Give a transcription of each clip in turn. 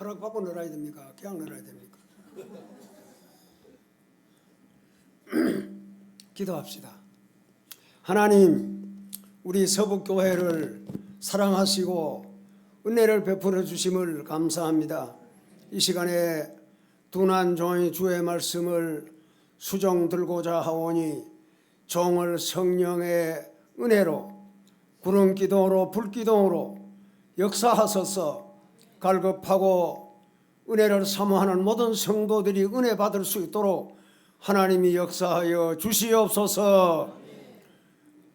허락받고 놀아야 됩니까? 그냥 놀아야 됩니까? 기도합시다. 하나님, 우리 서북교회를 사랑하시고 은혜를 베풀어 주심을 감사합니다. 이 시간에 둔한 종의 주의 말씀을 수정 들고자 하오니 종을 성령의 은혜로 구름기둥으로 불기둥으로 역사하소서. 갈급하고 은혜를 사모하는 모든 성도들이 은혜 받을 수 있도록 하나님이 역사하여 주시옵소서.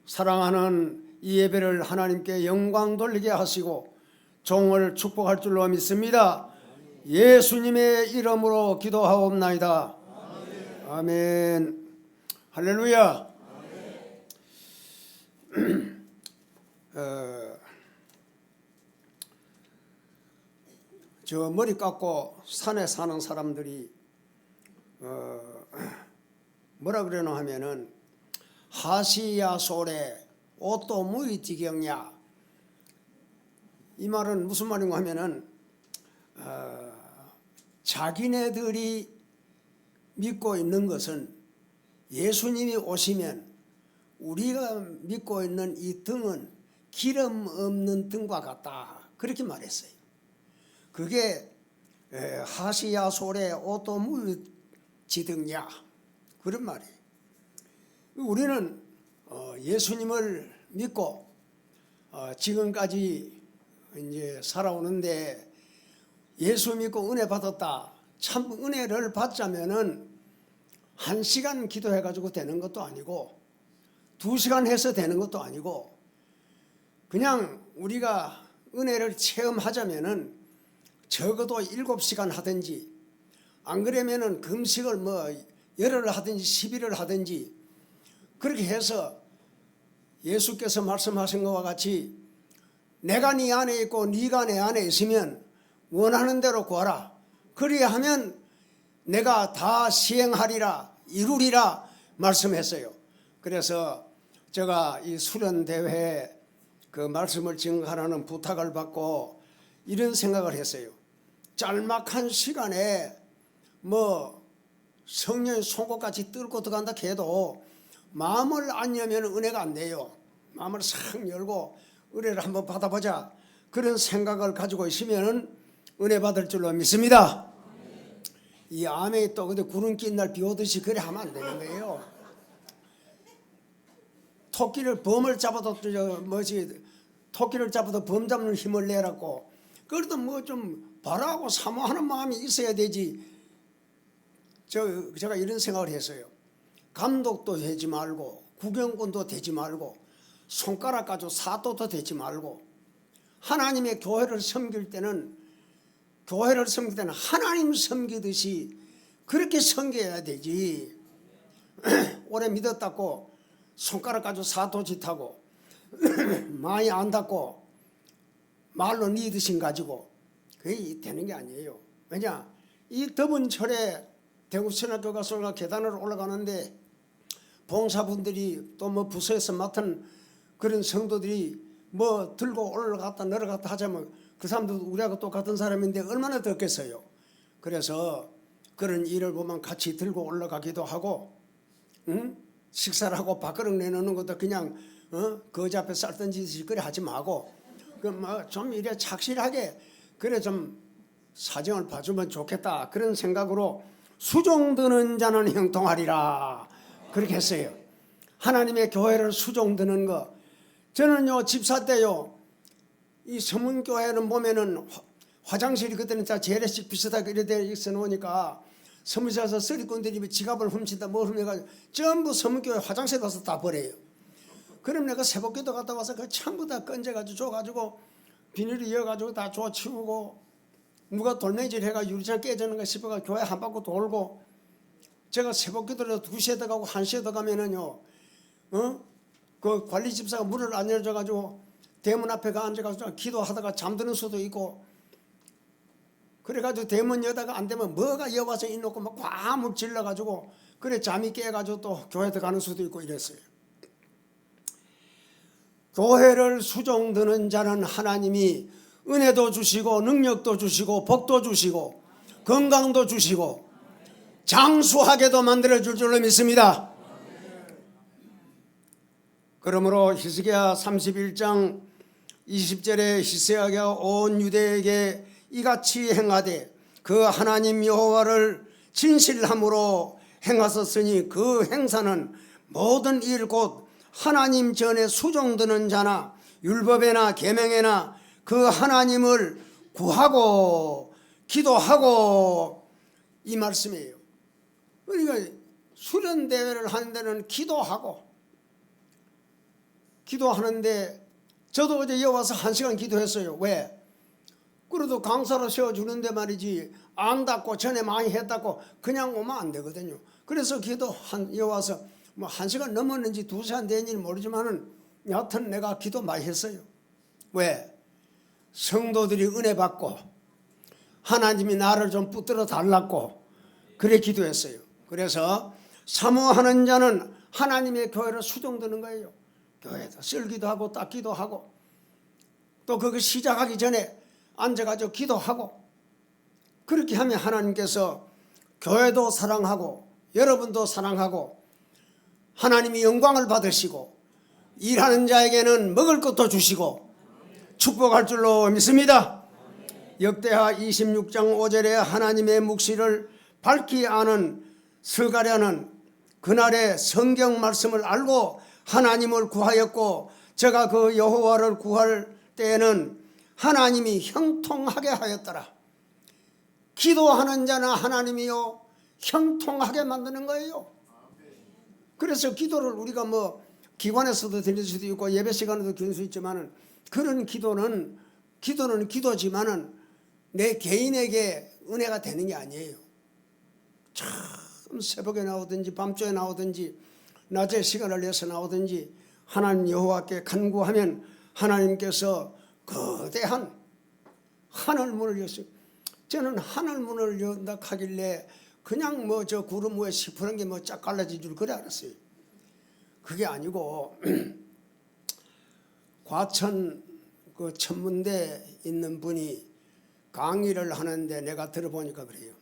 사랑하는 이 예배를 하나님께 영광 돌리게 하시고 종을 축복할 줄로 믿습니다. 예수님의 이름으로 기도하옵나이다. 아멘. 할렐루야. 저 머리 깎고 산에 사는 사람들이 뭐라 그러나 하면은 하시야솔에 옷도 무이지경야. 이 말은 무슨 말인가 하면은 자기네들이 믿고 있는 것은 예수님이 오시면 우리가 믿고 있는 이 등은 기름 없는 등과 같다. 그렇게 말했어요. 그게 하시야솔에 옷도 무지등야 그런 말이에요. 우리는 예수님을 믿고 지금까지 이제 살아오는데 예수 믿고 은혜 받았다. 참 은혜를 받자면은 1시간 기도해 가지고 되는 것도 아니고 2시간 해서 되는 것도 아니고 그냥 우리가 은혜를 체험하자면은 적어도 7시간 하든지 안 그러면은 금식을 뭐 열흘을 하든지 10일을 하든지 그렇게 해서 예수께서 말씀하신 것과 같이 내가 네 안에 있고 네가 내 안에 있으면 원하는 대로 구하라. 그리하면 내가 다 시행하리라 이루리라 말씀했어요. 그래서 제가 이 수련대회에 그 말씀을 증거하라는 부탁을 받고 이런 생각을 했어요. 짤막한 시간에 뭐 성령의 송곳같이 뚫고 들어간다 해도 마음을 안 열면 은혜가 안 돼요. 마음을 싹 열고 은혜를 한번 받아보자. 그런 생각을 가지고 있으면 은혜 받을 줄로 믿습니다. 이 암에 또 근데 구름 낀 날 비 오듯이 그래 하면 안 되는 거예요. 토끼를 범을 잡아도 토끼를 잡아도 범 잡는 힘을 내라고. 그래도 뭐 좀 바라고 사모하는 마음이 있어야 되지. 제가 이런 생각을 했어요. 감독도 되지 말고 구경꾼도 되지 말고 손가락 가지고 사도도 되지 말고 하나님의 교회를 섬길 때는 하나님 섬기듯이 그렇게 섬겨야 되지. 오래 믿었다고 손가락 가지고 사도짓하고 많이 안다고 말로 믿으신 가지고 그게 되는 게 아니에요. 왜냐? 이 더운 철에 대구 신학교 가서 계단을 올라가는데 봉사분들이 또 뭐 부서에서 맡은 그런 성도들이 뭐 들고 올라갔다 내려갔다 하자면 그 사람도 우리하고 똑같은 사람인데 얼마나 덥겠어요. 그래서 그런 일을 보면 같이 들고 올라가기도 하고 식사를 하고 밥그릇 내놓는 것도 그냥 거지 앞에 쌀 던지듯이 그래 하지 말고 좀 이래 착실하게 그래 좀 사정을 봐주면 좋겠다. 그런 생각으로 수종드는 자는 형통하리라. 그렇게 했어요. 하나님의 교회를 수종드는 거. 저는요 집사 때요 이 서문교회는 보면은 화장실이 그때는 다 재래식 비슷하게 이렇게 있어 놓으니까 서문실에서 서리꾼들이 지갑을 훔친다 뭐 훔쳐가지고 전부 서문교회 화장실에 가서 다 버려요. 그럼 내가 새벽기도 갔다 와서 그 전부 다 건져가지고 줘가지고 비닐을 이어가지고 다 줘 치우고 누가 돌멩이질 해가 유리창 깨지는 거 싶어가 교회 한 바퀴 돌고 제가 새벽기도를 2시에 들어가고 1시에 들어가면은요 그 관리 집사가 문을 안 열어줘가지고 대문 앞에 가 앉아가지고 기도하다가 잠드는 수도 있고 그래가지고 대문 여다가 안 되면 뭐가 여와서 있놓고 막 과물 질러가지고 그래 잠이 깨가지고 또 교회 들어가는 수도 있고 이랬어요. 교회를 수종드는 자는 하나님이 은혜도 주시고 능력도 주시고 복도 주시고 건강도 주시고 장수하게도 만들어줄 줄로 믿습니다. 그러므로 히스기야 31장 20절에 히스기야가 온 유대에게 이같이 행하되 그 하나님 여호와를 진실함으로 행하셨으니 그 행사는 모든 일 곧 하나님 전에 수종드는 자나 율법에나 계명에나 그 하나님을 구하고 기도하고 이 말씀이에요. 그러니까 수련대회를 하는 데는 기도하는데 저도 어제 여기 와서 1시간 기도했어요. 왜? 그래도 강사로 세워주는데 말이지 안다고 전에 많이 했다고 그냥 오면 안 되거든요. 그래서 여기 와서 뭐 1시간 넘었는지 2시간 된지 모르지만은 여하튼 내가 기도 많이 했어요. 왜? 성도들이 은혜 받고 하나님이 나를 좀 붙들어 달라고 그래 기도했어요. 그래서 사모하는 자는 하나님의 교회를 수종드는 거예요. 교회에다 쓸기도 하고 닦기도 하고 또 그거 시작하기 전에 앉아가지고 기도하고 그렇게 하면 하나님께서 교회도 사랑하고 여러분도 사랑하고 하나님이 영광을 받으시고 일하는 자에게는 먹을 것도 주시고 축복할 줄로 믿습니다. 역대하 26장 5절에 하나님의 묵시를 밝히 아는 스가랴는 그날의 성경 말씀을 알고 하나님을 구하였고 제가 그 여호와를 구할 때에는 하나님이 형통하게 하였더라. 기도하는 자는 하나님이요 형통하게 만드는 거예요. 그래서 기도를 우리가 뭐 기관에서도 드릴 수도 있고 예배 시간에도 드릴 수 있지만은 그런 기도는 기도지만은 내 개인에게 은혜가 되는 게 아니에요. 참 새벽에 나오든지 밤중에 나오든지 낮에 시간을 내서 나오든지 하나님 여호와께 간구하면 하나님께서 거대한 하늘문을 여셨어요. 저는 하늘문을 연다 하길래 그냥 뭐 저 구름 위에 시퍼런 게 뭐 쫙 갈라진 줄 그래 알았어요. 그게 아니고 과천 그 천문대에 있는 분이 강의를 하는데 내가 들어보니까 그래요.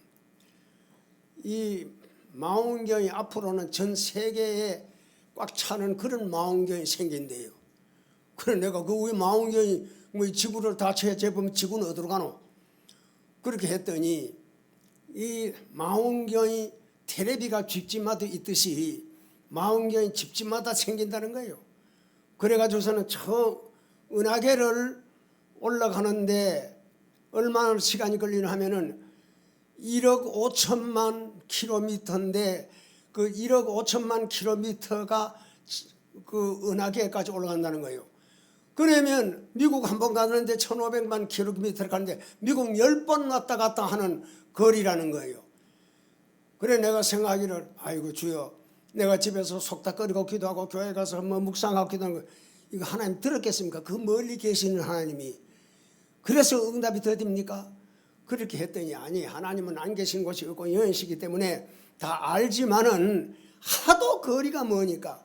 이 망원경이 앞으로는 전 세계에 꽉 차는 그런 망원경이 생긴대요. 그래 내가 그 왜 망원경이 뭐 지구를 다 재보면 지구는 어디로 가노? 그렇게 했더니 이 망원경이 텔레비가 집집마다 있듯이 망원경이 집집마다 생긴다는 거예요. 그래가지고서는 저 은하계를 올라가는데 얼마나 시간이 걸리나 하면은 1억 5천만 킬로미터인데 그 1억 5천만 킬로미터가 그 은하계까지 올라간다는 거예요. 그러면 미국 한 번 가는데 1500만 킬로미터를 가는데 미국 10번 왔다 갔다 하는 거리라는 거예요. 그래 내가 생각하기를 아이고 주여 내가 집에서 속닥거리고 기도하고 교회 가서 뭐 묵상하고 기도하는 거 이거 하나님 들었겠습니까? 그 멀리 계시는 하나님이 그래서 응답이 더딥니까? 그렇게 했더니 아니 하나님은 안 계신 곳이 없고 여인시기 때문에 다 알지만은 하도 거리가 머니까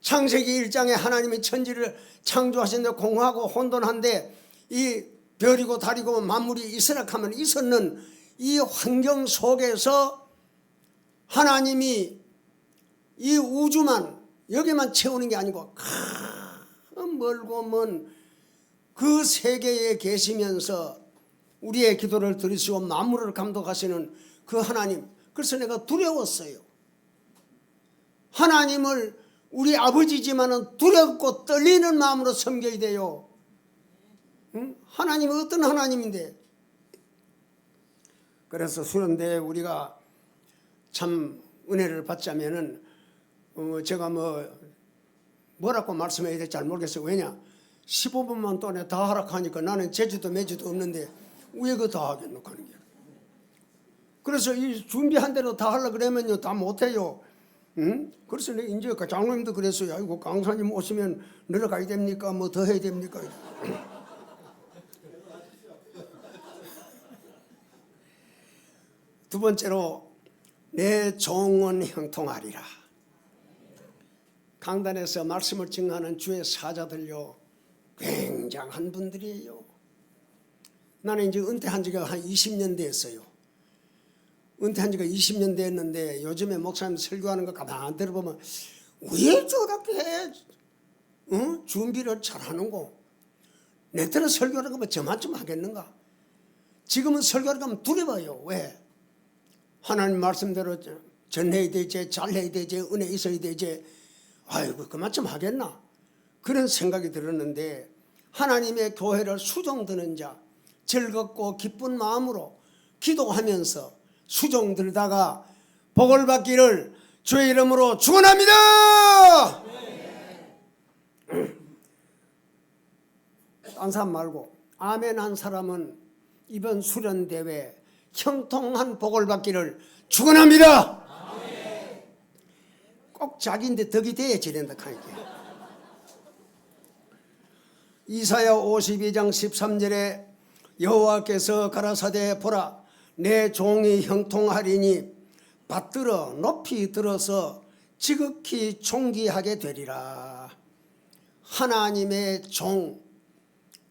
창세기 1장에 하나님이 천지를 창조하셨는데 공하고 혼돈한데 이 별이고 달이고 만물이 있으라 하면 있었는 이 환경 속에서 하나님이 이 우주만 여기만 채우는 게 아니고 멀고 먼 그 세계에 계시면서 우리의 기도를 들으시고 만물을 감독하시는 그 하나님 그래서 내가 두려웠어요. 하나님을 우리 아버지지만은 두렵고 떨리는 마음으로 섬겨야 돼요. 응? 하나님은 어떤 하나님인데 그래서 수련대에 우리가 참 은혜를 받자면은 제가 뭐라고 말씀해야 될지 잘 모르겠어요. 왜냐 15분만 동안에 다 하라 하니까 나는 제주도 매주도 없는데 왜 그거 다 하겠노 하는 게. 그래서 이 준비한 대로 다 하려고 그러면요 다 못해요. 응? 그래서 내가 이제 장로님도 그랬어요. 아이고 강사님 오시면 내려가야 됩니까? 뭐 더 해야 됩니까? 두 번째로 내 종은 형통하리라. 강단에서 말씀을 증하는 주의 사자들요 굉장한 분들이에요. 나는 이제 은퇴한 지가 한 20년 됐어요. 은퇴한 지가 20년 됐는데 요즘에 목사님 설교하는 거 가만히 들어보면 왜 저렇게 준비를 잘하는고? 내 때는 설교를 하면 저만큼 하겠는가? 지금은 설교를 하면 두려워요. 왜? 하나님 말씀대로 전해야 되지, 잘해야 되지, 은혜 있어야 되지. 아이고 그만큼 하겠나? 그런 생각이 들었는데 하나님의 교회를 수종드는 자, 즐겁고 기쁜 마음으로 기도하면서 수종들다가 복을 받기를 주의 이름으로 축원합니다. 딴 사람 말고 아멘 한 사람은 이번 수련대회 형통한 복을 받기를 축원합니다. 꼭 자기인데 덕이 돼야 지낸다 하니까. 이사야 52장 13절에 여호와께서 가라사대 보라 내 종이 형통하리니 받들어 높이 들어서 지극히 존귀하게 되리라. 하나님의 종,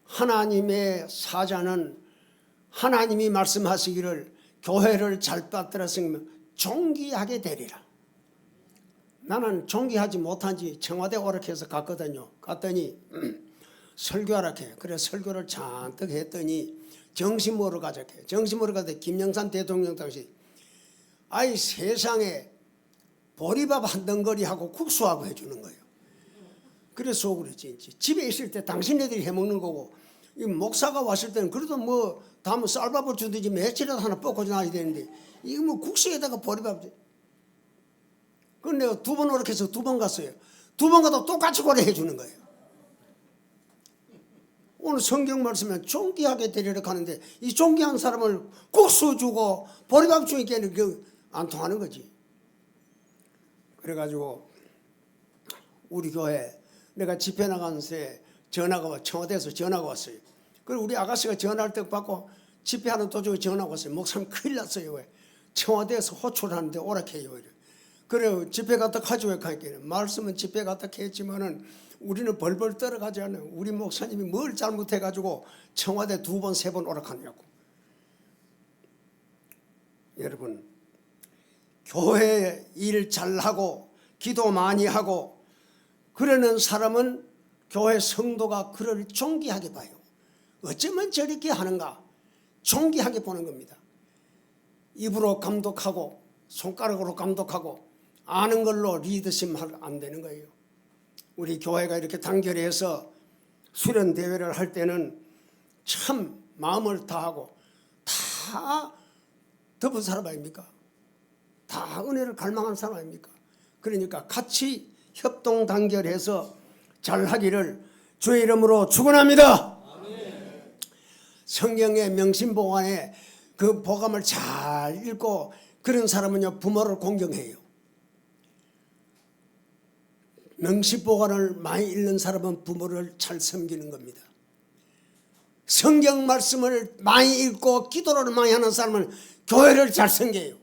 하나님의 사자는 하나님이 말씀하시기를 교회를 잘 받들었으면 존귀하게 되리라. 나는 존귀하지 못한 지 청와대 오락해서 갔거든요. 갔더니 설교하라 해. 그래 설교를 잔뜩 했더니 정신 먹으러 가자 해. 정신 먹으러 가더니 김영삼 대통령 당시 아이 세상에 보리밥 한 덩거리하고 국수하고 해주는 거예요. 그래서 속으로 그랬지. 집에 있을 때 당신네들이 해먹는 거고 이 목사가 왔을 때는 그래도 뭐 다음은 쌀밥을 주든지 며칠이라도 하나 뻗고 나야 되는데 이거 뭐 국수에다가 보리밥. 그건 내가 2번 오락해서 2번 갔어요. 2번 가도 똑같이 고래 해주는 거예요. 오늘 성경 말씀에 존귀하게 되리라 하는데 이 존귀한 사람을 국수 주고 보리밥 주니까는 안 통하는 거지. 그래가지고 우리 교회 내가 집회 나가는데 전화가 와 청와대에서 전화가 왔어요. 그리고 우리 아가씨가 전화를 딱 받고 집회하는 도중에 전화가 왔어요. 목사님 큰일 났어요. 왜? 청와대에서 호출하는데 오락해요. 그래 집회 갔다 가지고 가니까 말씀은 집회 갔다 했지만은 우리는 벌벌 떨어가지 않아요. 우리 목사님이 뭘 잘못해가지고 청와대 2번 3번 오락하냐고. 여러분 교회 일 잘하고 기도 많이 하고 그러는 사람은 교회 성도가 그를 존귀하게 봐요. 어쩌면 저렇게 하는가 존귀하게 보는 겁니다. 입으로 감독하고 손가락으로 감독하고 아는 걸로 리더십 안 되는 거예요. 우리 교회가 이렇게 단결해서 수련 대회를 할 때는 참 마음을 다하고 다 덮은 사람 아닙니까? 다 은혜를 갈망하는 사람 아닙니까? 그러니까 같이 협동 단결해서 잘하기를 주의 이름으로 축원합니다. 성경의 명심보감에 그 보감을 잘 읽고 그런 사람은요 부모를 공경해요. 명심보감을 많이 읽는 사람은 부모를 잘 섬기는 겁니다. 성경 말씀을 많이 읽고 기도를 많이 하는 사람은 교회를 잘 섬겨요.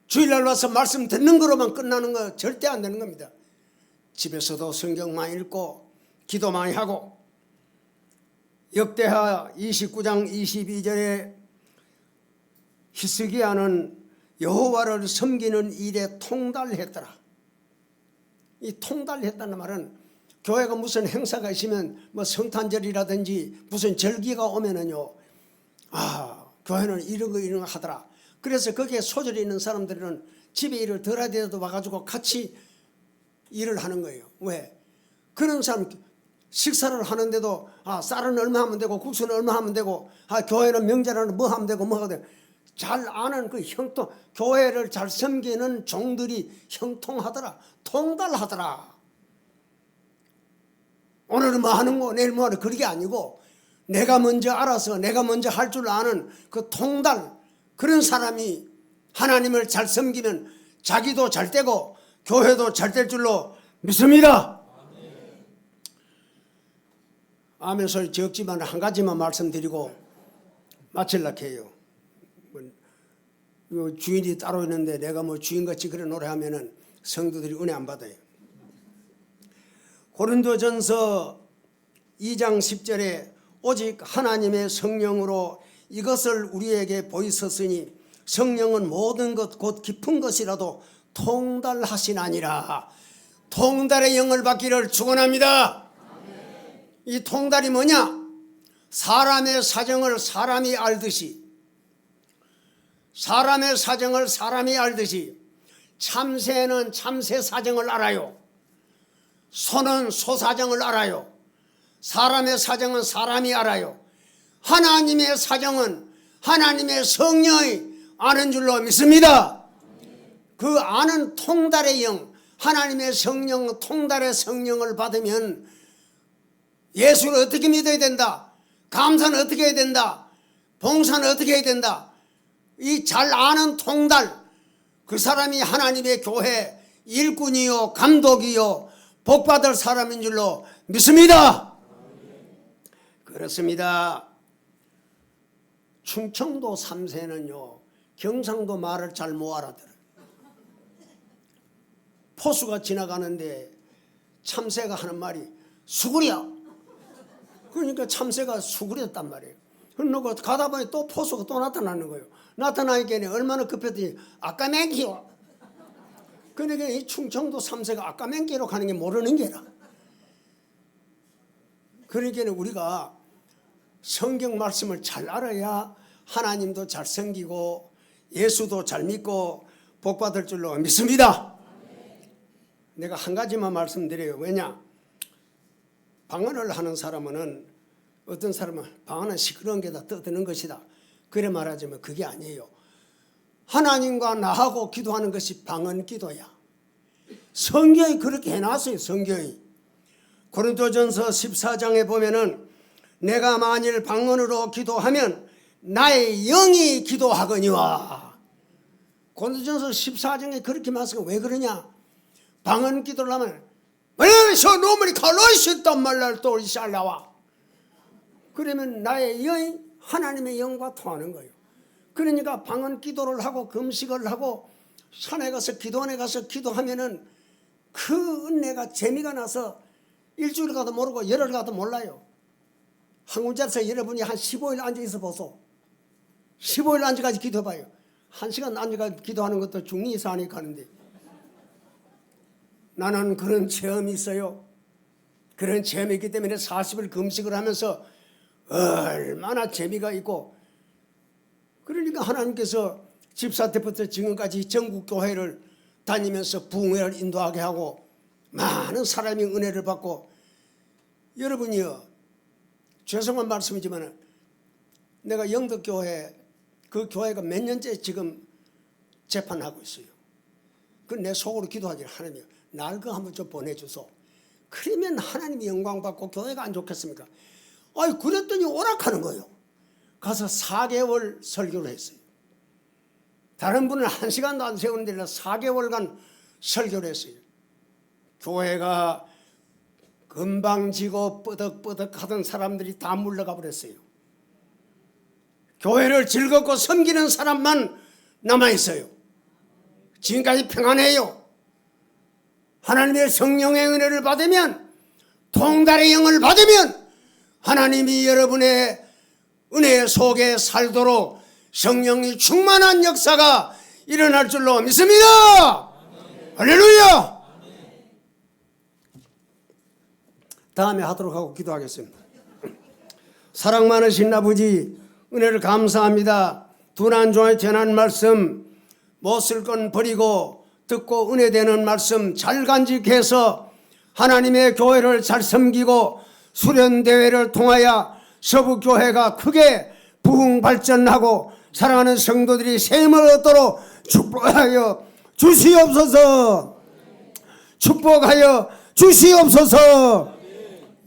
주일날 와서 말씀 듣는 거로만 끝나는 거 절대 안 되는 겁니다. 집에서도 성경 많이 읽고 기도 많이 하고 역대하 29장 22절에 히스기야는 여호와를 섬기는 일에 통달했더라. 이 통달했다는 말은 교회가 무슨 행사가 있으면 뭐 성탄절이라든지 무슨 절기가 오면은요 교회는 이런 거 하더라. 그래서 거기에 소질이 있는 사람들은 집에 일을 덜 하더라도 와가지고 같이 일을 하는 거예요. 왜? 그런 사람 식사를 하는데도 쌀은 얼마 하면 되고 국수는 얼마 하면 되고 교회는 명절에는 뭐 하면 되고 뭐 하면 되고 잘 아는 그 형통, 교회를 잘 섬기는 종들이 형통하더라. 통달하더라. 오늘은 뭐 하는 거 내일 뭐 하는 거 그게 아니고 내가 먼저 알아서 내가 먼저 할 줄 아는 그 통달, 그런 사람이 하나님을 잘 섬기면 자기도 잘 되고 교회도 잘 될 줄로 믿습니다. 아멘 소리 적지만 한 가지만 말씀드리고 마치려고 해요. 주인이 따로 있는데 내가 뭐 주인같이 그래 노래하면은 성도들이 은혜 안 받아요. 고린도전서 2장 10절에 오직 하나님의 성령으로 이것을 우리에게 보이셨으니 성령은 모든 것 곧 깊은 것이라도 통달하시나니라. 통달의 영을 받기를 축원합니다. 이 통달이 뭐냐? 사람의 사정을 사람이 알듯이, 사람의 사정을 사람이 알듯이 참새는 참새 사정을 알아요. 소는 소 사정을 알아요. 사람의 사정은 사람이 알아요. 하나님의 사정은 하나님의 성령이 아는 줄로 믿습니다. 그 아는 통달의 영, 하나님의 성령, 통달의 성령을 받으면 예수를 어떻게 믿어야 된다, 감사는 어떻게 해야 된다, 봉사는 어떻게 해야 된다, 이 잘 아는 통달, 그 사람이 하나님의 교회 일꾼이요 감독이요 복받을 사람인 줄로 믿습니다. 그렇습니다. 충청도 3세는요 경상도 말을 잘 못 알아들어요. 포수가 지나가는데 참새가 하는 말이 수구리야. 그러니까 참새가 수구리였단 말이에요. 그러고 가다 보니 또 포수가 또 나타나는 거예요. 나타나니까 얼마나 급했더니 아까맹기요. 그러니까 이 충청도 3세가 아까맹기로 가는 게 모르는 게라. 그러니까 우리가 성경 말씀을 잘 알아야 하나님도 잘 섬기고 예수도 잘 믿고 복받을 줄로 믿습니다. 내가 한 가지만 말씀드려요. 왜냐? 방언을 하는 사람은 어떤 사람은 방언은 시끄러운 게 다 떠드는 것이다. 그래 말하자면 그게 아니에요. 하나님과 나하고 기도하는 것이 방언 기도야. 성경이 그렇게 해놨어요. 성경이. 고린도전서 14장에 보면은 내가 만일 방언으로 기도하면 나의 영이 기도하거니와. 고린도전서 14장에 그렇게 말씀하고 왜 그러냐? 방언 기도를 하면 왜서 놈이 칼로이셨단 말을 또 잘나와. 그러면 나의 영이 하나님의 영과 통하는 거예요. 그러니까 방언 기도를 하고 금식을 하고 산에 가서 기도원에 가서 기도하면은 그 은혜가 재미가 나서 일주일 가도 모르고 열흘 가도 몰라요. 한 군데서 여러분이 한 15일 앉아있어 보소. 15일 앉아가지 기도해봐요. 1시간 앉아가지 기도하는 것도 중리 이상하니까 하는데 나는 그런 체험이 있어요. 그런 체험이 있기 때문에 40일 금식을 하면서 얼마나 재미가 있고, 그러니까 하나님께서 집사 때부터 지금까지 전국 교회를 다니면서 부흥회를 인도하게 하고 많은 사람이 은혜를 받고, 여러분이요 죄송한 말씀이지만 내가 영덕교회 그 교회가 몇 년째 지금 재판하고 있어요. 그 내 속으로 기도하지. 하나님 날 그 한번 좀 보내주소. 그러면 하나님이 영광 받고 교회가 안 좋겠습니까? 아이 그랬더니 오락하는 거예요. 가서 4개월 설교를 했어요. 다른 분은 1시간도 안 세우는데 4개월간 설교를 했어요. 교회가 금방 지고 뻐덕뻐덕 하던 사람들이 다 물러가 버렸어요. 교회를 즐겁고 섬기는 사람만 남아있어요. 지금까지 평안해요. 하나님의 성령의 은혜를 받으면, 통달의 영을 받으면 하나님이 여러분의 은혜 속에 살도록 성령이 충만한 역사가 일어날 줄로 믿습니다. 할렐루야. 다음에 하도록 하고 기도하겠습니다. 사랑 많으신 아버지, 은혜를 감사합니다. 둔한 종의 전한 말씀 못 쓸 건 버리고 듣고 은혜되는 말씀 잘 간직해서 하나님의 교회를 잘 섬기고 수련대회를 통하여 서북교회가 크게 부흥 발전하고 사랑하는 성도들이 셈을 얻도록 축복하여 주시옵소서. 축복하여 주시옵소서.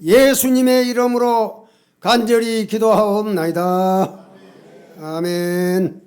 예수님의 이름으로 간절히 기도하옵나이다. 아멘.